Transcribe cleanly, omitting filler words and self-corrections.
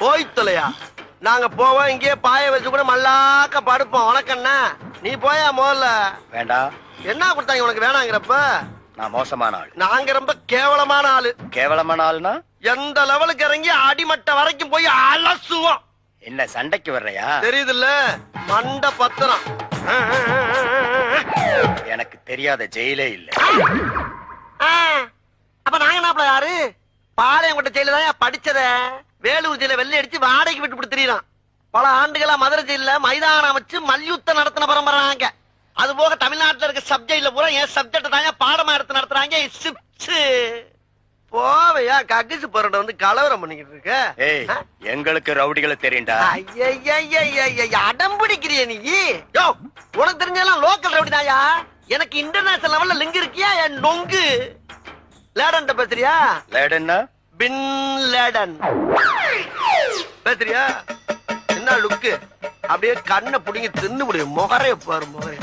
போய் தொலையா நாங்க போவோம் இங்கே பாய வச்சு கூட மல்லாக்க படுப்போம். உனக்கண்ணா நீ போயா முதல்ல. வேண்டாம். என்ன கொடுத்தாங்க உனக்கு வேணாங்கிறப்ப? நான் மோசமான ஆள். நாங்க ரொம்ப கேவலமான ஆளு. கேவலமான ஆளுனா எந்த லெவலுக்கு இறங்கி அடிமட்ட வரைக்கும் போய் அலசுவோம். என்ன சண்டைக்கு வர்றையா? தெரியுதுல்ல மண்ட பத்திரம். எனக்கு தெரியாத ஜெயிலே இல்ல. அப்ப நாங்க என்ன யாரு? பாளையங்கோட்டை ஜெயில தான் படிச்சத. வேலூர் ஜெயில வெள்ளை அடிச்சு வாடகைக்கு விட்டு கொடுத்துறான். பல ஆண்டுகளா மதுரை ஜெயில மைதானம் அமைச்சு மல்யுத்தம் நடத்தின பரம்பரை நாங்க. அது போக தமிழ்நாட்டுல இருக்க சப்ஜெக்ட்ல பூரா என் சப்ஜெக்ட் தாங்க பாடமா எடுத்து நடத்துறாங்க. போவையா கக்கிசு போறத வந்து கலவரம் பண்ணிக்கிட்டு இருக்க. ஏய் எங்களுக்கு ரவுடிகளை தெரியும்டா. அடம் பிடிக்கிறிய நீ? யோ உனக்கு தெரிஞ்செல்லாம் லோக்கல் ரவுடி தாயா. எனக்கு இன்டர்நேஷனல் லெவல்ல லிங்க் இருக்கியா? என் நொங்கு லேடன் பேசுறியா? லேடன்னா பின் லேடன் பேசுறியா? என்ன லுக்கு? அப்படியே கண்ணை புடிங்கி தின்னு முடியும். முகரைய பாரு முகரைய.